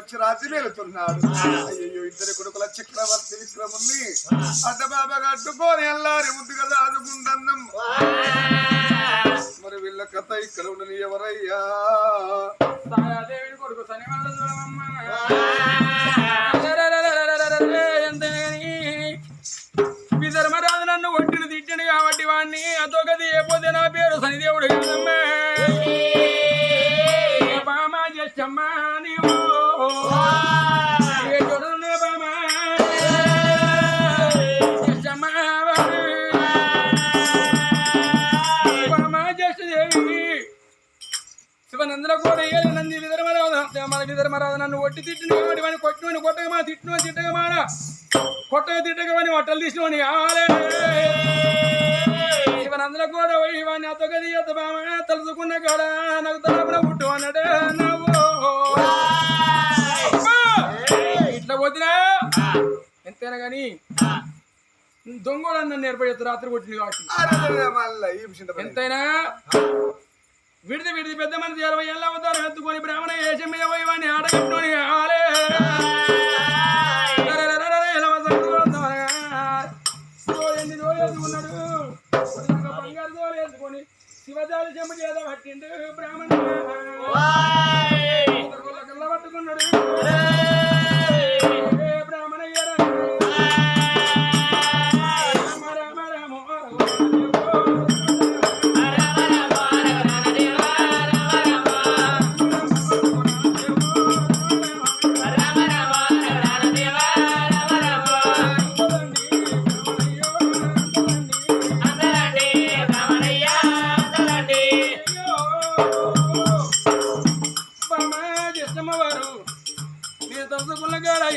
వచ్చి రాజ్యం వెళుతున్నాడు. అయ్యో ఇద్దరు కొడుకుల చక్రవర్తి విక్రముని అడ్డబాబా కట్టుకొని ఎల్లారి ముద్దుగా దాదుకుంటున్నాం. మరి వీళ్ళ కథ ఇక్కడ ఉండని ఎవరయ్యా? కొడుకు విధర్మరాజు నన్ను ఒట్టిని తిట్టను కాబట్టి వాడిని అదొకది ఏపోతే నా పేరు శనిదేవుడు కదమ్మా. బామా చేస్తమ్మా నీవు చూడలే బామా చేస్తమ్మా బామా చేస్తదేవి శివనందుల కూడా ఏది నంది విధర్మరాజు మన విధర్మరాజు నన్ను ఒట్టి తిట్టిన కాబట్టి వాడిని కొట్టిన కొట్టగమా తిట్టిన తిట్టగమాన కొట్టగా తిట్టగమని వట్టలు తీసినవాడిని కావాలి. శివనందుల కూడా వాడిని అతగది బామ తలుచుకున్న కాడ నాకు తలపున పుట్టు అన్నాడే నవ్వు ఇట్లా పోతున్నా ఎంతైనా కానీ దొంగలు నన్ను ఏర్పడేస్తారు రాత్రి కొట్టింది కాబట్టి ఎంతైనా విడిది విడిది పెద్ద మంది 60 ఏళ్ళ అవుతారు ఎత్తుకొని బ్రాహ్మణ వేషం మీద పోయి వాడిని ఆడగట్టుకొని కావాలి. బంగారు దోలు ఎత్తుకొని శివజాలి చెంపు చేత పట్టిండు బ్రాహ్మణ కళ్ళ పట్టుకున్నాడు బ్రాహ్మణ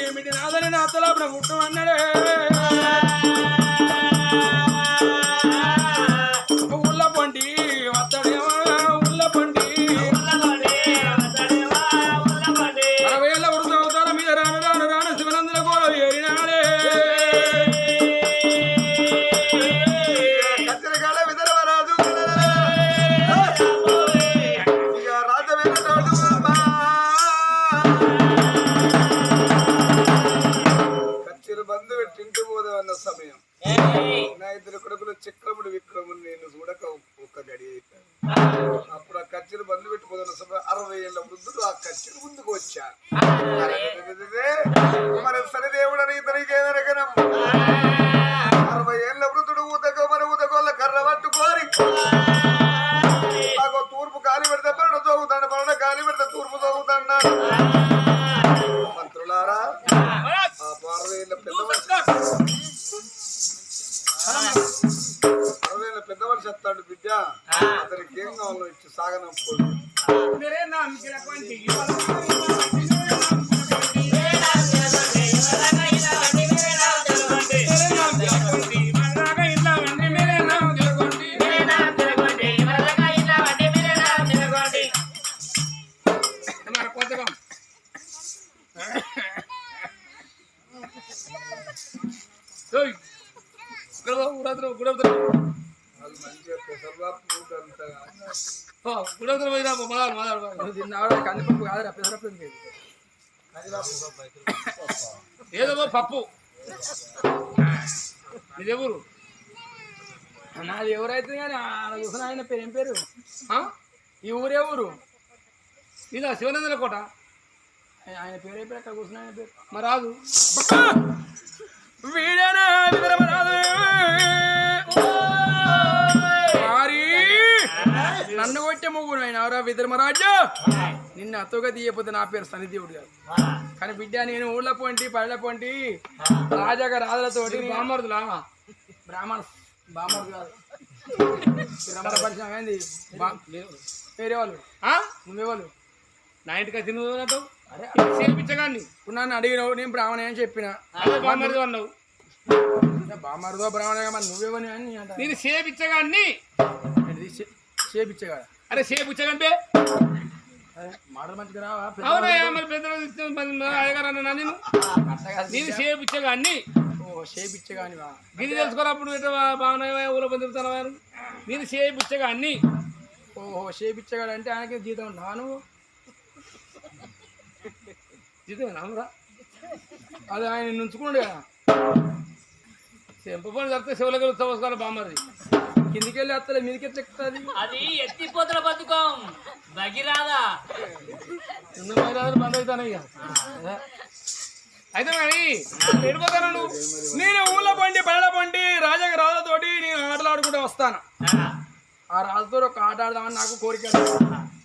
ఏమిటి నాదని నా తలాపున పుట్టం అన్నాడే. ఉల్ల పండి వత్తడేమో ఉల్ల పండి 60 ఏళ్ళ వృద్ధ అవుతారా మీద రాను రాను రాను శివనందుల కూడా ఏరినాడే. కచ్చరికాడ విధర్మరాజు బంధు పెట్టింటి పోదామన్న సమయం నా ఇద్దరు కొడుకులు చక్రముడు విక్రముడు నేను చూడక ఒక్క గడి అయిపోయాను. అప్పుడు ఆ కచ్చిని బంధు పెట్టిపోతున్న సమయం 60 ఏళ్ళ వృద్ధుడు ఆ కచ్చిని ముందుకు వచ్చా. మరి శనిదేవుడు అని ఇద్దరికి ఏదనగనం 60 ఏళ్ళ వృద్ధుడు ఊతకో మరి ఊతకోళ్ళ కర్ర పట్టుకోరి నాకు తూర్పు గాలి పెడితే పరణ తోగుతాడు పరణ గాలి పెడితే తూర్పు తోగుతాడు. మంత్రులారా ఆ 60 ఏళ్ళ పెద్దవాడు చెప్తాడు బిడ్డ అతనికి ఏం కావాలో ఇచ్చి సాగనప్పుడు కందిపప్పు కాదురా పెసరపప్పు ఏదో పప్పు ఇదెవరు నాది ఎవరైతే కానీ చూసిన ఆయన పేరు ఏం పేరు ఈ ఊరే ఊరు ఇదా శివనందన కోట ఆయన పేరు అయిపోయి అక్కడ కూర్చున్న ఆయన పేరు మరి రాదు వీడేనా విధర్మరాజు నన్ను కొట్టే ముగ్గురు ఆయన ఎవరా విధర్మరాజు నిన్ను అత్తగా తీయకపోతే నా పేరు శనిదేవుడు కాదు కానీ బిడ్డ నేను ఊళ్ళ పొంటి పళ్ళ పొంటి రాజాగా రాజులతోటి బామరుదులా బ్రాహ్మణ బామరుదు కాదు బ్రాహ్మణ పరిచయం ఏంది వేరే వాళ్ళు నువ్వేవాళ్ళు నా ఇంటికి తిను అరే చేపించగాన్ని నన్ను అడిగినావు నేను బ్రాహ్మణ అని చెప్పిన బామరుదు అన్నావు బామరుదో బ్రాహ్మణ మరి నువ్వేవని అని నేను చేపించగాన్ని చేపించగా అరే చేపించగంటే మాటలు మంచిగా రావా అవునయ్యా మరి పెద్దలు నేను చేపించగా అన్ని చేపించగా గిరి తెలుసుకోనప్పుడు బాగున్నాయి ఊళ్ళో పొందుతాను నేను చేపించగా అన్ని ఓహో చేపించగా అంటే ఆయనకి జీతం ఉన్నావా నువ్వు జీతమేనా అది ఆయన నుంచుకోండి కదా చెంపని చెప్తే శివులకి ఉత్సవస్కారం బామ్మది కిందికి వెళ్ళి వస్తలే మీదకి ఎట్లా ఎక్కుతుంది అది ఎత్తిపోతల బతుకం భగీరాదా బంద్ అవుతాను ఇక అయితే కానీ వెళ్ళిపోతాను నువ్వు నేను ఊళ్ళ పండి పళ్ళ పండి రాజతోటి నేను ఆటలు ఆడుకుంటూ వస్తాను ఆ రాజుతో ఒక ఆట ఆడదామని నాకు కోరిక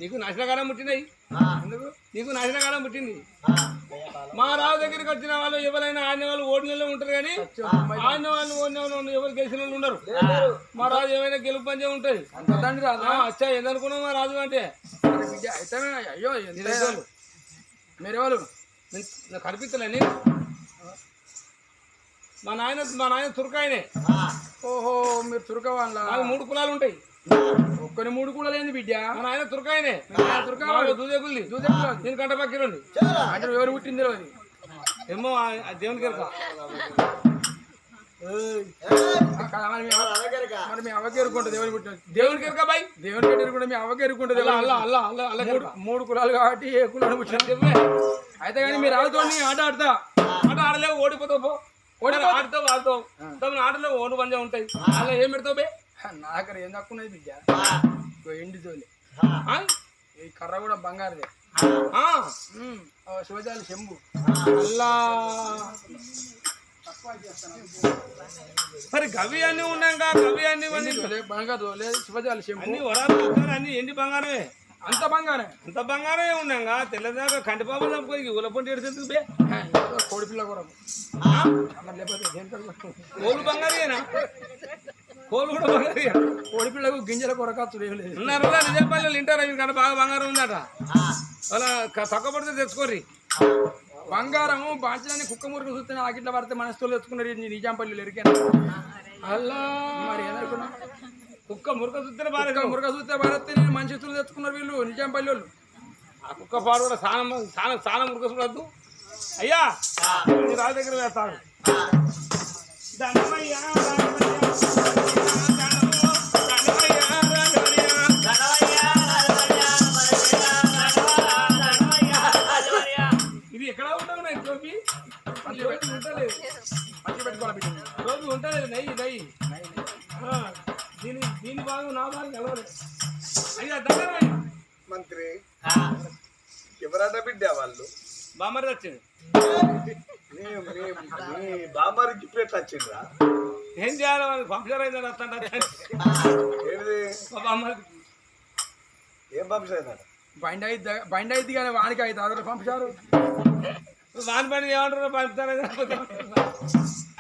నీకు నాశనకాలం పుట్టినాయి ఎందుకు నీకు నాశనకాలం పుట్టింది మా రాజు దగ్గరికి వచ్చిన వాళ్ళు ఎవరైనా ఆడిన వాళ్ళు ఓడిన ఉంటారు కానీ ఆడిన వాళ్ళు ఓడిన వాళ్ళు ఎవరు గెలిచిన వాళ్ళు ఉండరు మా రాజు ఏమైనా గెలుపు పంచే ఉంటుంది అంతండి రాజు అచ్చా ఏందనుకున్నావు మా రాజు అంటే అయితే అయ్యో మీరెవరు నాకు కనిపించలేని మా నాయన తురకాయనే ఓహో మీరు తురక వాళ్ళ నాకు 3 కులాలు ఉంటాయి ఒక్కని 3 కూడా లేని బిడ్డ మా నాయన తురకాయనే దూదేగుల్లి నేను కంట పక్కిరండి అంటే ఎవరు పుట్టింది అది ఏమో దేవునికి ఎరక మరి మీ అవ్వకి ఎరుకుంటుంది దేవుని పుట్టిన దేవునికి ఎరక బాయ్ దేవునికి ఎరుకుంటే మీ అవ్వకి ఎరుకుంటుంది మూడు కులాలు కాబట్టి ఏ కులాలు పుట్టిన అయితే కానీ మీరు ఆడుతోండి ఆట ఆడలేవు ఓడిపోతావు పో ఆడుతావు ఆడుతావు ఆటలో ఓటు పంజా ఉంటాయి అలా ఏం పెడతావు బే నా దగ్గర ఏం తక్కువ బిడ్డ ఎండి తోలి ఈ కర్ర కూడా బంగారుదే శివజాలి శంభు అల్లా మరి గవి అన్ని ఉన్నాక గవి అన్ని బంగారు లేదు శివజాలి శంభు అన్ని వరాలు అన్ని ఎండి బంగారమే అంత బంగారమే ఉన్నాగా తెల్లదాకా కంటిపాప తప్పుకొని ఉలపంటి ఎడుతుంది బే కోడి పిల్ల కూడా కోళ్ళు బంగారేనా కోళ్ళు కూడా బంగారు కోడి పిల్లకు గింజల కొరకచ్చు ఉన్నారు నిజాంపల్లి వింటారా ఇంకంటే బాగా బంగారం ఉందట అలా తక్కువ పడితే తెచ్చుకోర్రి బంగారము బాంచడాన్ని కుక్క మురుగు చూస్తే ఆకిట్ల పడితే మనసుతో తెచ్చుకున్నారు నిజాంపల్లి ఎరికాను అల్లా మరి ఏదనుకున్నా కుక్క మురుగ చూస్తే బాగా మురుగ చూస్తే భారత్ నేను మనిషితులు తెచ్చుకున్నారు వీళ్ళు నిజాంపల్లి వాళ్ళు ఆ కుక్క పాడు కూడా చాలా మురుగ చూడద్దు అయ్యా రాజు దగ్గర వేస్తాడు ఇది ఎక్కడ ఉంటావు నా టోపీ ఉంటలేదు రోజు ఉంటలేదు నెయ్యి దీని బాగా నా బాగా కలవలేదు అయ్యా దగ్గర మంత్రి ఎవరట బిడ్డ వాళ్ళు బామ్మరి వచ్చింది బాబారి గిఫ్ట్ ఎట్లా వచ్చిండ్రా ఏం చేయాలి వాళ్ళు పంపించారు బామ్మరి ఏం పంపించారు బండి అయితే కానీ వానికి అయితే అదొక పంపించారు వాని పని ఏమంటారు పంపుతారు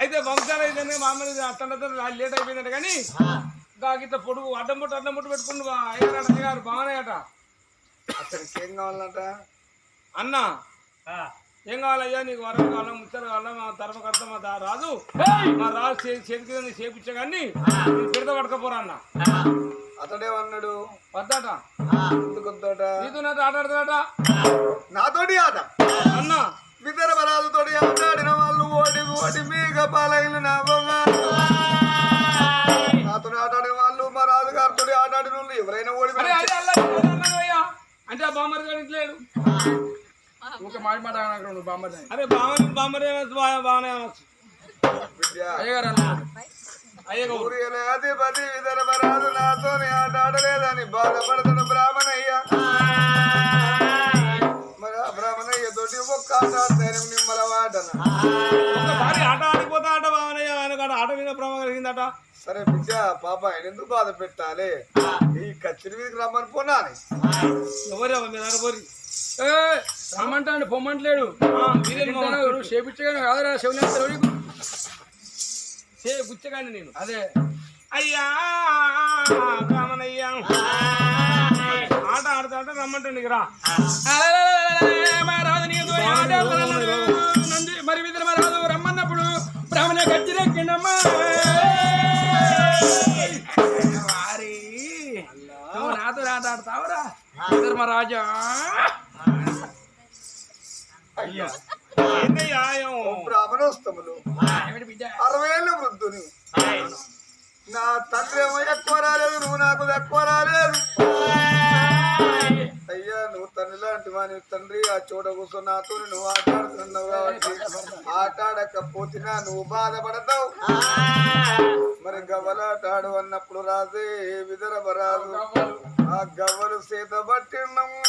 అయితే పంపుతారు అయితే మామూలు అట్ట లేట్ అయిపోయిందట కానీ ఇట్లా పొడుగు అడ్డం ముట్టు పెట్టుకుని అయ్యారు బాగున్నాయట అతనికి ఏం కావాలంట అన్న ఏం కావాలయ్యా నీకు వరం కావాలా ముచ్చలు కావాలా మా ధర్మకర్త మా రాజు చేతికి చేపించా కానీ పిడత పడకపోరా అన్న అతడేమన్నాడు వద్దట నీతో ఆట ఆడుతాడట నాతోటి ఆట అన్న విదర్భరాజుతోటి ఆటాడిన వాళ్ళు ఓడి మీగ పాలైన నా బంగారు నాతో ఆటాడిన వాళ్ళు మా రాజుగారితో ఆటాడిన వాళ్ళు ఎవరైనా ఓడి అంటే ఆ బామ్మరి గారు ఇంట్లేడు ఒక మాట నువ్వు బామ్మర్ అరే బామ్మరి బాగానే అనొచ్చు అధిపతి విదర్భరాజు నాతో ఆటాడలేదని బాధపడతాడు బ్రాహ్మణయ్య మరి ఆ బ్రాహ్మణయ్య తోటి ఒక్క ఆట ఆడతాను నిమ్మల ఒకసారి ఆట ఆడిపోతా ఆట బాగానయ్య ఆయన ఆట మీద ప్రభావం కలిగిందట సరే బిడ్డ పాప ఆయన ఎందుకు బాధ పెట్టాలి ఈ కచ్చిరి మీదకి రమ్మని పోనాలి ఎవరు మీద అనుకోరి రమ్మంటాడు పొమ్మంటలేడు చేపించగానే కాదురా శివలింగ గుచ్చగాని నేను అదే అయ్యా రామనయ్యా ఆట ఆడుతా రమ్మంటండి రా మరి విధులు మరి రాదు రమ్మన్నప్పుడు బ్రాహ్మణ గచ్చిరెక్కిండమ్మా వారి నువ్వు నాతో ఆట ఆడతావురా ధర్మరాజా అయ్యా ఏంటయ్యా బ్రాహ్మణోస్తములు 60 ఏళ్ళు వృద్ధుని నా తండ్రి ఏమో ఎక్కువ రాలేదు నువ్వు నాకు ఎక్కువ రాలేదు అయ్యా నువ్వు తండ్రి లాంటి వాని తండ్రి ఆ చోట కూర్చొని నాతో నువ్వు ఆటాడుతున్నావు కాబట్టి ఆటాడకపోతున్నా నువ్వు బాధపడతావు. మరి గవ్వలాటాడు అన్నప్పుడు రాజే విదరబరాదు ఆ గవ్వలు చేత పట్టిన్నాము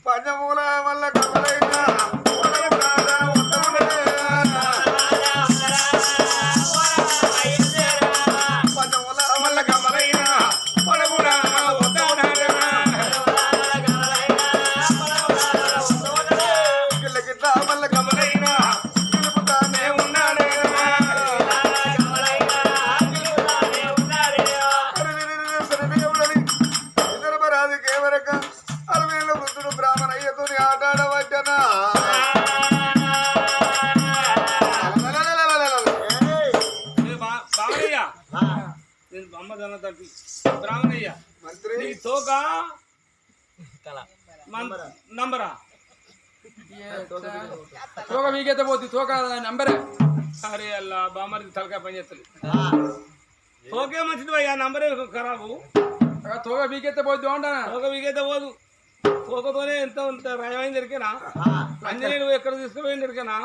పంచమూల వల్ల గవ్వలైనా బ్రాహ్మణయ్య నీ తోక నంబరా తోక మీకైతే పోతుంది తోక నంబరే. అరే అల్లా బామ్మది తలకాయ పని చేస్తుంది. తోకే మంచిది అయ్యా నంబరే ఖరాబు. తోక మీకైతే పోద్ది అంటానా. తోక మీకైతే పోదు. తోకతోనే ఎంత రయమైంది దొరికేనా అంజనీయులు ఎక్కడ తీసుకుపోయింది దొరికేనా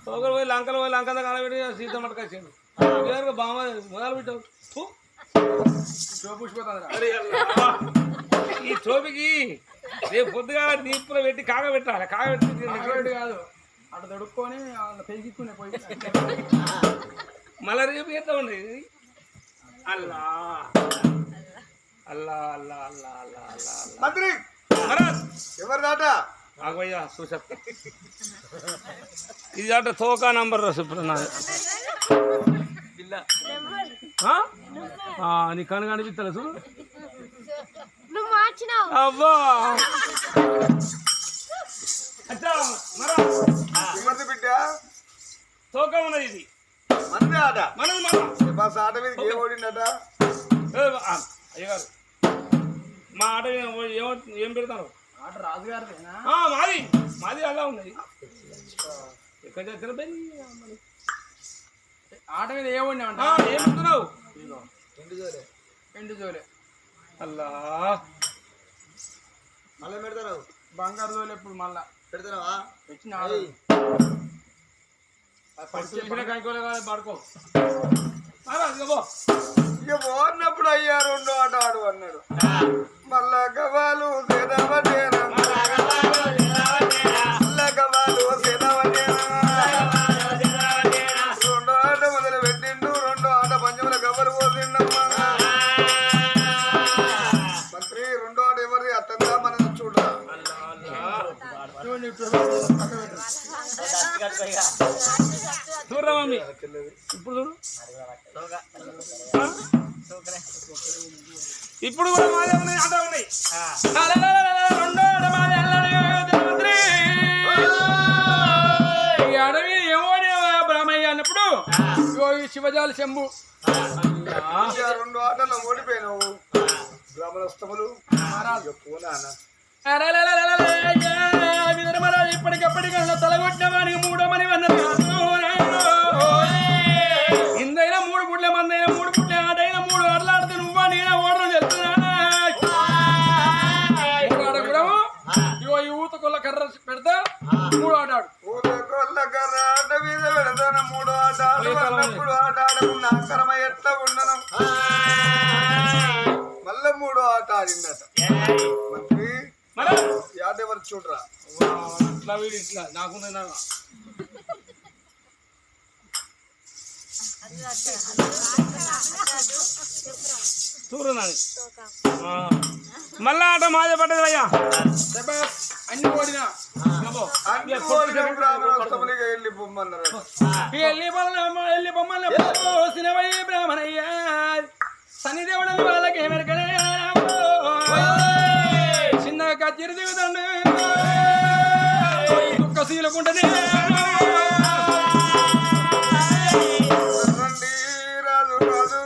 తోకలు పోయి లంకలు పోయి లంక కాలబెట్టి సీత మట్టుకొచ్చిండు. బామ్మ మొదలు పెట్టావు ఈ చోపికి రేపు పొద్దుగా నీపులో పెట్టి కాగబెట్టాలి. కాగబెట్టి కాదు అటు దొడుక్కొని పెరిగిక్కునే పోయి మళ్ళా రేపు ఎట్లా ఉండేది. అల్లా అల్లా అల్లా అల్లా అల్లా అల్లా మంత్రి ఎవరు దాట ఆగయ్యా చూసా ఇది అట తోకా నంబర్ ఇప్పుడు నాది. నీ కను కనిపిస్తా చూడు. అబ్బా ఎవరిది బిడ్డ తోక ఉన్నది ఇది మనది ఆట మనది బస్ ఆట మీద ఏం ఓడిందట అయ్యగారు మా ఆట ఏం పెడతారు ఆట రాజుగారిదేనా. మాది మాది అలా ఉన్నది ఎక్కడ చేసిన ఆట మీద ఏమున్నామంట ఏమంటున్నావు ఎండు జోలే అల్లా మళ్ళీ పెడతారు బంగారు జోలే ఇప్పుడు మళ్ళా పెడతావా వచ్చిన కనుకోలే పడుకో ఇక పోన్నప్పుడు అయ్యా రెండో ఆట ఆడు అన్నాడు. మళ్ళా గవాలు సేదవటేనా మళ్ళా గవాలు సేదవటేనా రెండో ఆట మొదలు పెట్టిండు. రెండో ఆట పంచముల గవ్వలు పోసిండమ్మా. మంత్రి రెండో ఆట ఎవరిది అత్తందా మనం చూడరా చూడరా మమ్మీ ఇప్పుడు చూడు ఇప్పుడు కూడా మాదే ఉన్నాయి ఆట ఉన్నాయి. అడవి ఏమో బ్రహ్మయ్య అన్నప్పుడు శివజాలి శంభు రెండు ఆటల్లో ఓడిపోయినావు బ్రాహ్మణస్తములు పోనా ఇప్పటికప్పటికన్నా తలగొట్టిన వానికి మూడో మని అన్నారు. ఇందైనా 3 పుట్ల మందైనా 3 పుట్ల ఆటైనా 3 ఆటలాడితే నువ్వా నేనా ఓడడం చెప్తున్నా. 3 ఆట కూడా ఇగో ఈ ఊత కొల్ల కర్ర పెడతా 3 ఆట ఆడు. ఊత కొల్ల కర్ర ఆట మీద పెడతాను 3 ఆట ఆడు. ఆట ఆడకుండా అక్కరమ ఎట్లా ఉండను మళ్ళా 3 ఆట ఆడిందట. మంత్రి ఆట ఎవరు చూడరా ఇట్లా వీడు ఇట్లా నాకున్నా చూడనాని మళ్ళా ఆట మాదే పడ్డది అయ్యా. అన్ని ఓడినా బ్రాహ్మణస్తములుగా వెళ్ళి బొమ్మన్నారు. వెళ్ళి బొమ్మల సినవయ్య బ్రాహ్మణయ్య శనిదేవుడు వాళ్ళకి ఏమెరకనే చిన్నగా కచ్చిరి దిగుతండి దుఃఖ శీలకుంటనే రాజు రాజు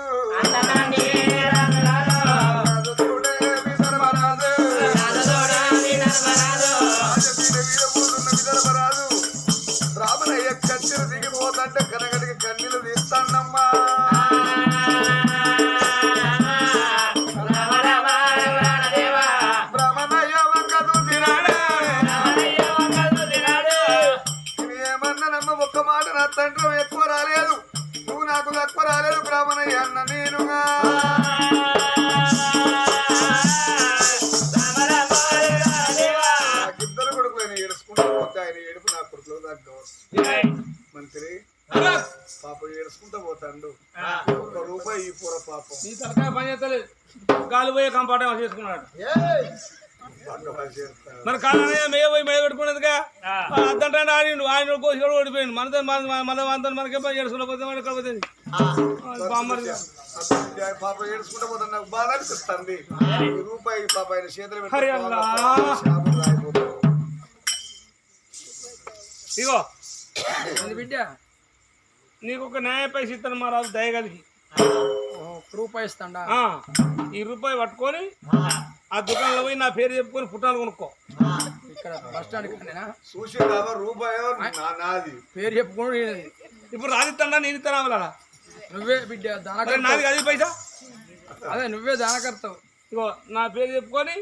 రామనయ్య కచ్చిరి దిగిపోతుంటే కనగడికి కన్నీళ్ళు తీస్తానమ్మా. బ్రహ్మనయ్య తండ్రి ఎక్కువ రాలేదు నువ్వు నాకు తక్కువ రాలేదు బ్రాహ్మణయ్య అన్న నేనుగా నాకిద్దరు కొడుకులు ఏడుచుకుంటూ పోతే ఆయన ఏడుపు నా కొడుకులు తగ్గ మంత్రి పాప ఏడుచుకుంటూ పోతాడు ₹1 ఈ పూర పాపం నీ తలకాయ పని చేస్తలేదు గాలి పోయే కంపార్ట్ చేసుకున్నాడు మరి కాలనే మేయ పోయి మేయ పెట్టుకునేదిగా అద్దంటే ఆడిండు ఆయన కోసి ఓడిపోయిండు మనతో మనకే ఏడుచుకుంటూ పోతే పాప ఏడుచుకుంటూ పోతాను నాకు బాధ అనిపిస్తుంది ₹1 పాప ఆయన చేతులు హరి అల్లా. ఇగో బిడ్డ నీకు ఒక న్యాయ పైస ఇస్తాను మా రాజు దయగలిగి ₹1 ఇస్తాడా ఈ రూపాయి పట్టుకొని ఆ దుకాణంలో పోయి నా పేరు చెప్పుకొని పుట్టాలు కొనుక్కో ఇక్కడ బస్ స్టాండ్ కానేనా చూసి ₹1 నాది పేరు చెప్పుకోండి ఇప్పుడు రాజిస్తాడా నేను ఇస్తాను వాళ్ళ నువ్వే బిడ్డ దానకర్త నాది అది పైసా అదే నువ్వే దానకర్తావు ఇగో నా పేరు చెప్పుకొని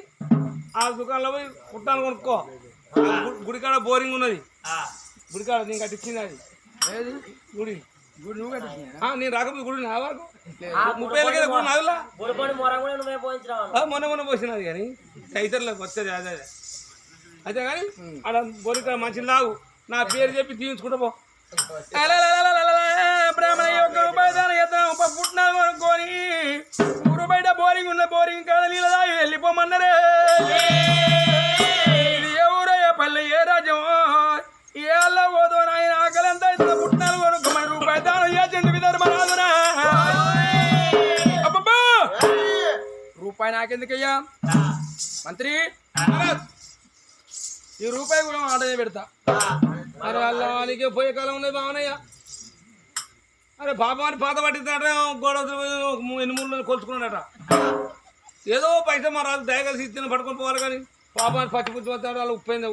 ఆ దుకాణంలో పోయి పుట్టాలు కొనుక్కో గుడికాడ బోరింగ్ ఉన్నది గుడికాడ నేను కట్టించింది అది ఏది గుడి గుడి నువ్వు కట్టించినా నేను రాకపోతే గుడి నా వరకు 30 ఏళ్ళ కదా గుడి నాదిలా మొన్న పోసినది కానీ తదితరులకు వచ్చేది అదే అయితే కానీ అలా బోరికాడ మంచి లాగు నా పేరు చెప్పి తీయించుకుంటా పో బ్రాహ్మణ ₹1 దాని ఎత్తాం పుట్టినాలు కొనుక్కొని ఊరు బయట బోరింగ్ ఉన్న బోరింగ్ కాడ నీళ్ళ దాగి వెళ్ళిపోమన్నారే ఇది ఏ ఊరో ఏ పల్లె ఏ రాజ్యం ఏ అల్ల పోదో నాయన ఆకలంతా ఇతర పుట్టినాలు కొనుక్కోమని ₹1 దానం చేసిండు విధర్మరాజురా అబ్బబ్బా ₹1 నాకెందుకయ్యా మంత్రి ఈ ₹1 కూడా ఆటనే పెడతా అరే అల్లానికి పోయే కాలం ఉన్నది బావనయ్య అరే పాపాన్ని పాత పట్టిందట గోడ 8 కొలుచుకున్నాడట ఏదో పైసా మా రాజు దయగలిసి ఇచ్చిన పట్టుకొని పోవాలి కానీ పాపాన్ని పచ్చిపుచ్చి వస్తాడు వాళ్ళు ఉప్పైంది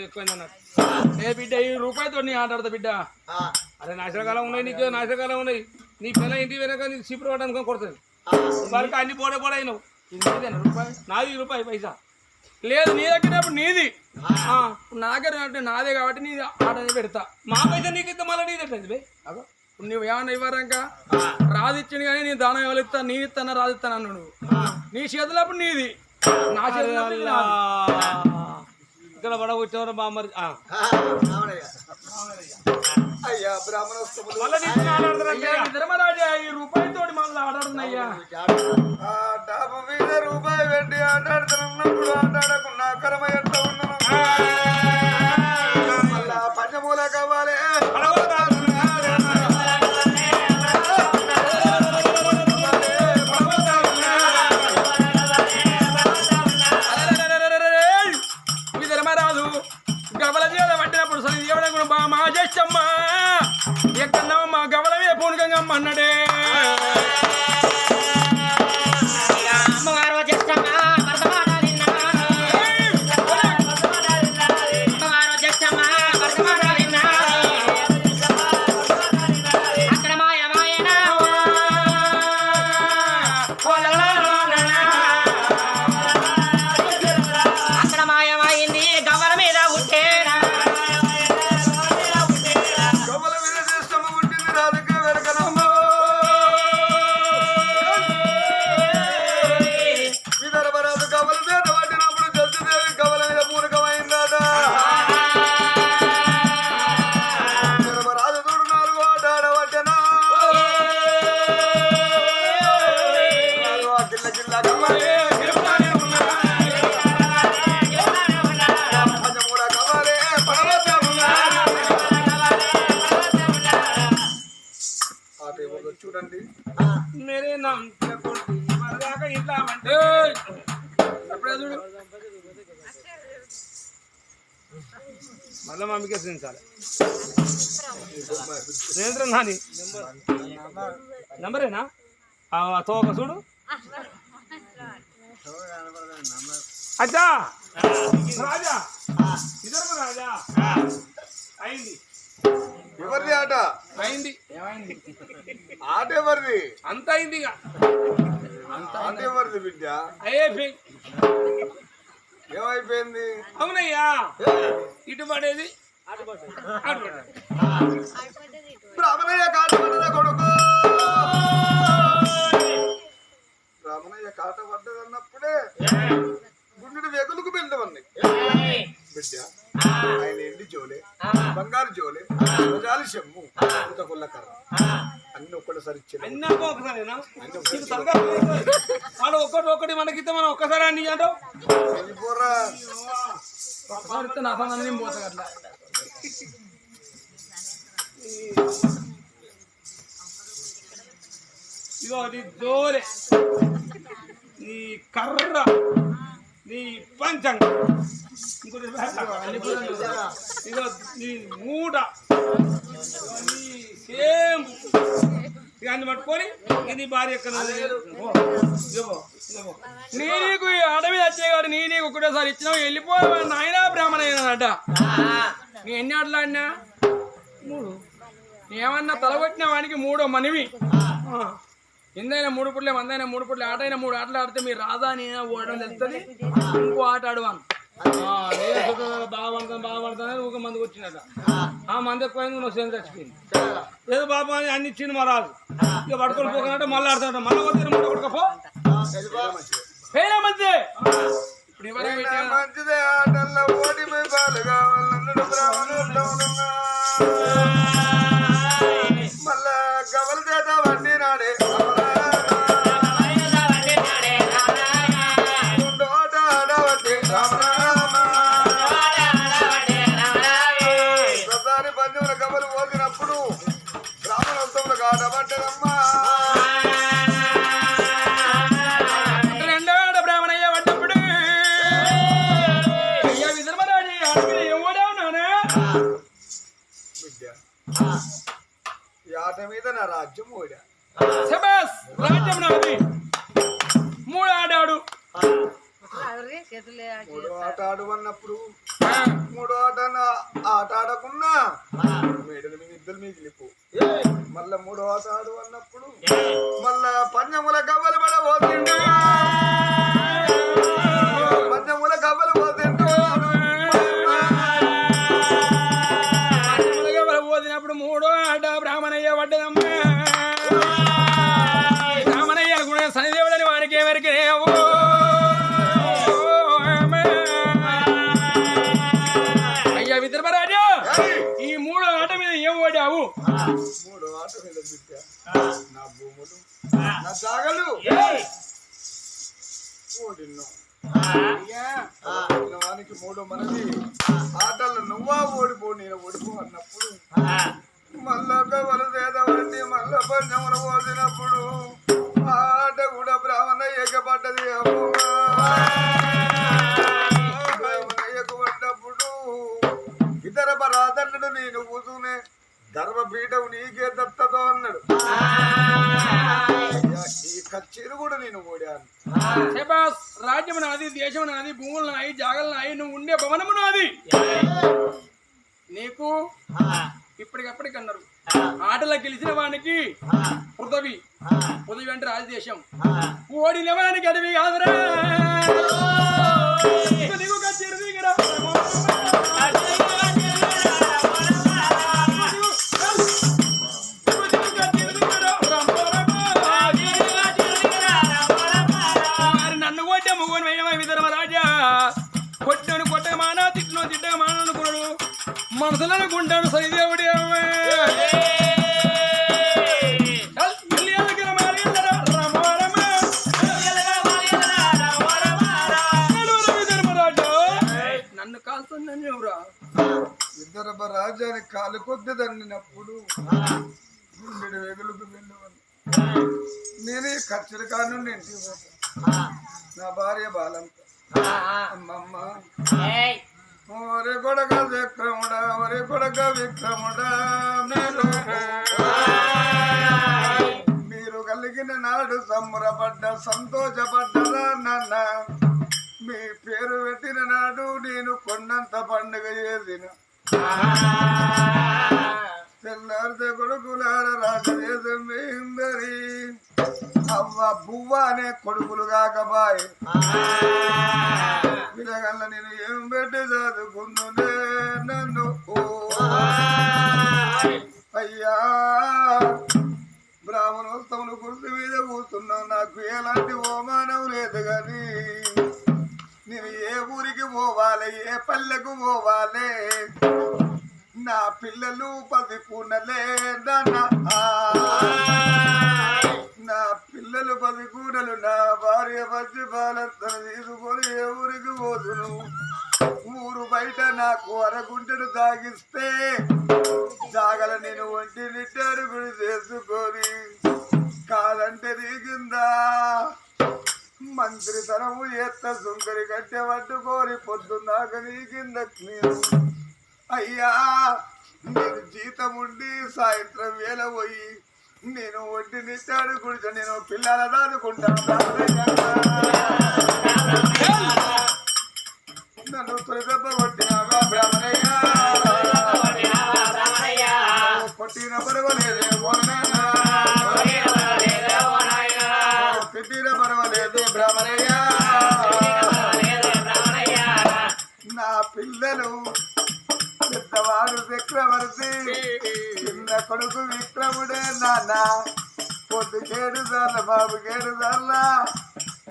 ఎక్కువైంది అన్నాడు ఏ బిడ్డ ఈ ₹1 నీ ఆటాడతా బిడ్డ అరే నాశనకాలం ఉన్నాయి నీకు నాశనకాలం ఉన్నాయి నీ పిల్ల ఇంటి వెనక నీకు చీపురు పట్టడానికి కొడుతుంది వారికి అన్ని పోడైనావు ఇది నీదేనా ₹1 నాది ₹1 పైసా లేదు నీ దగ్గర ఇప్పుడు నీది నాగర్ అంటే నాదే కాబట్టి నీ ఆటనే పెడతా మా పైసా నీకు ఇస్తే మళ్ళీ నీది ఎట్లయింది బే అగో నువ్వు ఏమన్నా ఇవ్వరాక రాదిచ్చింది కానీ నీ దానం ఎవరు ఇస్తా నీ ఇస్తానా రాదిస్తాను అన్నాడు నువ్వు నీ చేతులప్పుడు నీది నా చేతులప్పుడు ఇది నాది. ఇక్కడ పడగొచ్చేవారు బామ్మరి అయ్యా బ్రాహ్మణోత్సవం మళ్ళీ నీకు అయ్యా ఈ ధర్మరాజా ఈ ₹1 తోటి మళ్ళీ ఆడాడున్నాయ్యా డాబు మీద ₹1 పెట్టి ఆటాడుతున్నప్పుడు ఆటాడకుండా కర్మ ఎట్లా ఉన్నాను మళ్ళా పంచమూల కావాలి ఈ ధర్మరాజు గవల జీవన పట్టినప్పుడు సరి జీవన కూడా బా మా చేస్తమ్మా ఎక్కడన్నా మా గవలమే పూనకంగా అన్నడే గవ్వల మీద చేస్తాము పుట్టింది రాజుకే వెరకనమ్మా విదర్భరాజు గవ్వల మీద పట్టినప్పుడు జల్దిదేవి గవ్వల మీద పూరకమైందట విదర్భరాజు చూడు 4 ఆటాడవచ్చనా గిల్ల గిల్ల గవ్వలే పంచమూల గవ్వలే పడవచ్చ చూడండి మేరే నామ్ మరదాకా ఇట్లా అంటే మళ్ళీ మమ్మీకే చూపించాలి సురేంద్ర నాని నంబరేనా తోక చూడు అచ్చా రాజా ఇద్దరు రాజా అయింది ఎవరిది ఆట అయింది ఆట ఎవరిది అంత అయింది ఇక ఆట ఎవరిది బిడ్డ అయిపోయి ఏమైపోయింది అవునయ్యా ఇటు పడేది బ్రాహ్మణయ్య కాటపడ్డద కొడుకు బ్రాహ్మణయ్య కాట పడ్డదన్నప్పుడే గుండెడు వెగులకు వెళ్ళవన్నాయి బిడ్డ ఆయన ఎండి జోలే బంగారు జోలే ప్రజాలి చెమ్ము కొల్ల కర్ర అన్ని ఒక్కటిసారి ఇచ్చింది అన్నాక ఒకసారేనా వాడు ఒక్కటి మనకిస్తే మనం ఒక్కసారి అన్ని అంటావు వెళ్ళిపోరా నా సంబంధం పోతా అట్లా ఇగో నీ దోరె నీ కర్ర నీ పంచంగం ఇంకోటి ఇగో నీ మూట నీ సేమ్ ఇవన్నీ పట్టుకొని నీ భార్య ఎక్కడ నీకు ఈ అడవి వచ్చేవాడు నీకు ఒకటేసారి ఇచ్చినావు వెళ్ళిపో నాయన బ్రాహ్మణయ్యనట నీ ఎన్ని ఆటలు ఆడినా 3 ఏమన్నా తలగొట్టిన వానికి 3 మనవి ఎందైనా 3 పుట్లే మందైనా 3 పుట్లే ఆట అయినా 3 ఆటలు ఆడితే మీరు రాదా నేను ఓడడం తెలుస్తుంది ఇంకో ఆట ఆడవాను బాగుపడతానే ఒక మందికి వచ్చినట ఆ మంది ఎక్కువైంది నువ్వు సేమ్ చచ్చిపోయింది ఏదో బాబా అని అన్ని ఇచ్చింది మా రాజు ఇక పడుకొని పోకున్నట్టు మళ్ళీ ఆడుతాడు మళ్ళీ వద్ద కొడుకపో ఇప్పుడు ఎవరైనా మంచిదే ఆటల్లో ఓడిపోయి పాలు కావాలన్నాడు బ్రాహ్మణుడు మళ్ళా గవల చేత వడ్డీ నాడే ఆట ఆడవడ్డీ ప్రధాని పంచముల గవలు పోసినప్పుడు బ్రాహ్మణోత్సవంలో ఆడబడ్డదమ్మా ఈ ఆట మీద నా రాజ్యం ఓడా రాజ్యం నాది 3 ఆడాడు 3 ఆట ఆడవన్నప్పుడు 3 ఆట ఆడకున్నా మేడల మీద ఇద్దరు మిగిలిపో మళ్ళా 3 ఆట ఆడు అన్నప్పుడు మళ్ళా పంచముల గవ్వలు పడబోతుండు పంచముల గవ్వలు పోతుండు పోతినప్పుడు 3వ ఆట బ్రాహ్మణయ్య పడ్డదమ్మా బ్రాహ్మణయ్య కూడా శనిదేవుడని వారికి ఎవరికి అయ్యా విదర్భరాజు ఈ 3వ ఆట మీద ఏం ఓడావు 3వ ఆట మీద బిడ్డ నా భూములు నా జాగలు ఓడిను వానికి 3 మనది ఆటలు నువ్వా ఓడిపో నేను ఓడిపో అన్నప్పుడు మళ్ళా కవలు చేదవండి మళ్ళా పంచములు పోసినప్పుడు ఆట కూడా బ్రాహ్మణయ్యకి పడ్డది బ్రాహ్మణయ్యకు పడ్డప్పుడు ఇతర బరాదన్నుడు నేను కూతునే ధర్మపీఠం నీకే దత్తతో అన్నాడు ఈ కచ్చేరు కూడా నేను ఓడాను రాజ్యం నాది దేశం నాది భూములు నాయి జాగలు నాయి నువ్వు ఉండే భవనము నాది నీకు ఇప్పటికప్పటికి అన్నారు ఆటలో గెలిచిన వానికి పృథవి అంటే రాజదేశం ఓడిన వానికి అడవి కాదురా నీకు కచ్చేరు దిగరా కొట్టను కొట్టమానా తిట్టను తిట్టమానా అనుకున్నాడు మనసులో అనుకుంటాడు సరిదేవుడి నన్ను కాల్తుందని ఎవరా ఇద్దరు రాజాని కాలు కొద్ది దండినప్పుడు గుండెడు వెగులుకు వెళ్ళవని నేనే ఖర్చులు కాను ఇంటికి పోతా నా భార్య బాలంత అమ్మమ్మ ఒరే కొడక విక్రముడా ఒరే కొడక విక్రముడా మీరు కలిగిన నాడు సంబరపడ్డ సంతోషపడ్డరా నాన్న మీ పేరు పెట్టిన నాడు నేను కొండంత పండుగ చేసిన తెల్లారితే కొడుకులార రాజదేశం వేయిందరి అవ్వ బువ్వ అనే కొడుకులు కాకబాయ్ పిల్లగల్ల నేను ఏం పెట్టి చదువుకుందునే నన్ను పిల్లలు 10 కూనలేదన్నా నా పిల్లలు 10 కూనలు నా భార్య మధ్య బాలంతను తీసుకొని ఏ ఊరికి పోదును ఊరు బయట నాకు అరగుంటను తాగిస్తే జాగల నేను ఒంటి నిట్టారు గుడి చేసుకొని కాదంటే దిగిందా మంత్రితనము ఎత్త సుంకరి కట్టె పట్టుకోని పొద్దున్నాక నీ కింద నేను అయ్యా నేను జీతం ఉండి సాయంత్రం వేళ పోయి నేను ఒంటి నిట్టాడు గుడిచ నేను పిల్లల దాదుకుంటాను నన్ను తొలి దెబ్బ కొట్టినావా బ్రాహ్మణయ్యా కొట్టిన పర్వాలేదే పెట్టిన పర్వాలేదు బ్రాహ్మణయ్యా నా పిల్లలు పెద్దవాడు చక్రవర్తి చిన్న కొడుకు విక్రముడే నాన్న పొద్దు 7 సార్ల బాబు 7 సార్ల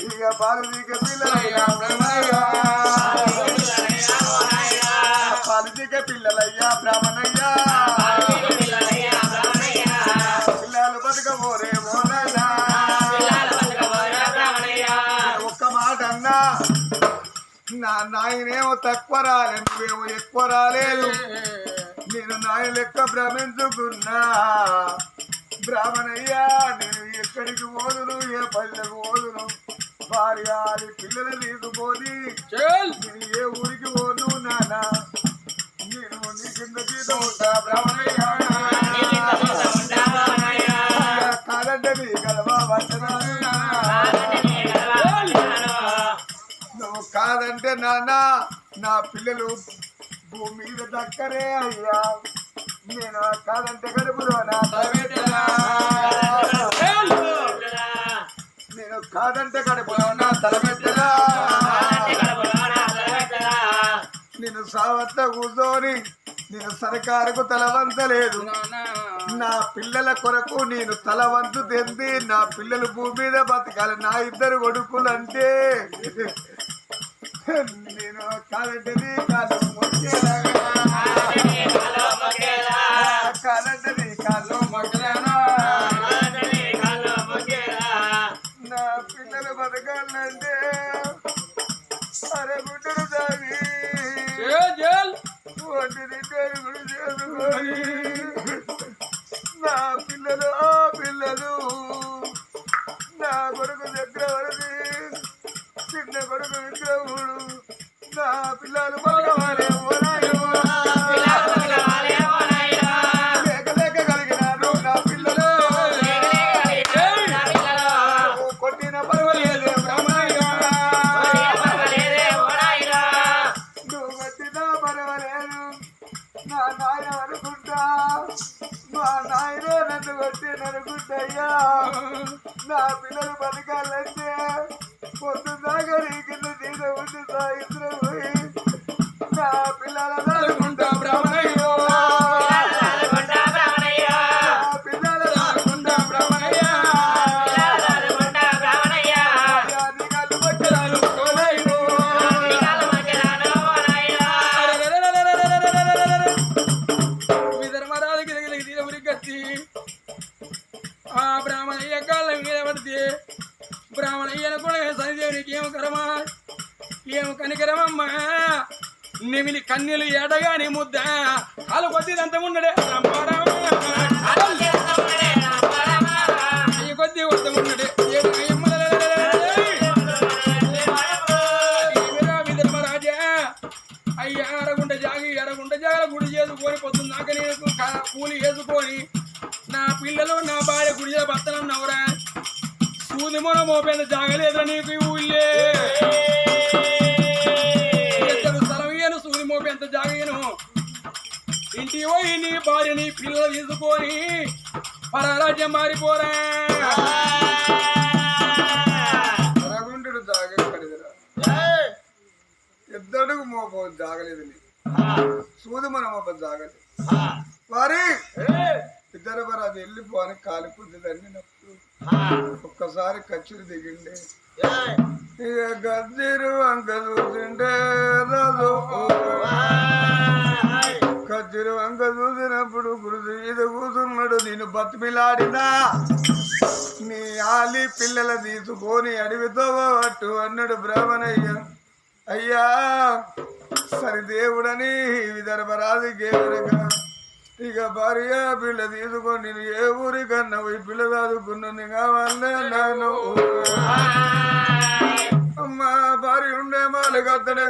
ఇక పాలనీక పిల్లలయ్యా బ్రహ్మయ్యా పాలనీక పిల్లలయ్యా బ్రాహ్మణయ్యా పిల్లలు బతుకపోరే మోనయ్యా ఒక్క మాట అన్నా నా నాయనేమో తక్కువ రాలే నువ్వేమో ఎక్కువ రాలేదు నేను నాయన లెక్క భ్రమించుకున్నా బ్రాహ్మణయ్యా నేను ఎక్కడికి పోదును ఏ పల్లెకు పోదును భార్య పిల్లలు తీసుకొని నేను ఏ ఊరికి పోను నానా నేను నీ కింద జీతం ఉంటా బ్రాహ్మణయ్యా కాదంటే నీ కలవా వచనాలు నువ్వు కాదంటే నాన్న నా పిల్లలు భూమి మీద దక్కరే అయ్యా నేను కాదంటే కడుపులో నా తలబెట్టరా నేను కాదంటే కడుపులో నా తలబెట్టరా నేను సావత్త కూర్చొని నేను సర్కారుకు తలవంతలేదు నా పిల్లల కొరకు నేను తలవంతు తెంది నా పిల్లలు భూమి మీద బతకాలి నా 2 కొడుకులంటే నేను కాదంటే నీ కాలు మొక్కేలాగా కాదంటే నీ కాలు మొక్కలేనా నా పిల్లలు బతకాలంటే అరగుంటను తాగి ఒంటి నింటారు గుడి చేసుకొని నా పిల్లలు పిల్లలు నా కొడుకు చక్రవర్తి చిన్న కొడుకు విక్రముడు నా పిల్లలు బతకవాలే లేక లేక కలిగినారు నా పిల్లలు కొట్టిన పర్వాలేదే బ్రహ్మయ్యా నువ్వు కొట్టినా పర్వాలేదు నా నాయన అనుకుంటా మా నాయనే నన్ను కొట్టిననుకుంటయ్యా నా పిల్లలు బతకాలంటే పొద్దున్నాగా నీ కింద తీర ఉండి సాయంత్రం పోయి నా పిల్లల దాడుకుంటా బ్రాహ్మణయ్యో పిల్లల దాడుకుంటా బ్రాహ్మణయ్యా కళ్ళు పట్టరాలు విధర్మరాజు గిరిగిలికి తీర ఉరికత్తి ఆ బ్రాహ్మణయ్య కాళ్ళ మీద పడితే బ్రాహ్మణయ్యను కూడా సరిదేవునికి ఏం కరమా ఏం కనికరమమ్మా నిమిలి కన్నీలు ఏడగాని ముద్ద కాలు కొద్దిదంత ఉండడే కొద్ది వద్ద ఉండడే విధర్మరాజా అయ్యా అరగుంట జాగ గుడి చేసుకొని పొద్దున్నాక నేను కూలి వేసుకొని నా పిల్లలు నా భార్య గుడి బతనన్నవరా సూది మొన మోపేంత జాగలేదురా నీకు ఊళ్ళే స్థలం ఇయ్యను సూది మోపేంత జాగను ఇంటికి పోయి నీ భార్య నీ పిల్లలు తీసుకొని పరరాజ్యం మారిపోరా రగుంటుడు జాగలేదురా ఎద్దడుగు మోప జాగలేదు సూది మన మోప జాగలేదు వారి ఇద్దరు మరి అది వెళ్ళిపోని కాలి కుద్దిదండి నప్పుడు ఒక్కసారి కచ్చురు దిగిండే ఇక గజ్జిరు వంక చూసిండే రాజు కజ్జిరు వంక చూసి వచ్చినప్పుడు గురుజు మీద కూతున్నాడు నేను బతిమిలాడినా నీ ఆలి పిల్లల తీసుకొని అడవితో పట్టు అన్నాడు బ్రాహ్మణయ్య. అయ్యా సరిదేవుడని విదర్భరాజు గేవరగా ఇక భార్య పిల్ల తీసుకొని నేను ఏ ఊరికన్నా పోయి పిల్ల చదువుకున్నాను కావాలే నాను అమ్మ భార్య ఉండే మాలు కత్తడే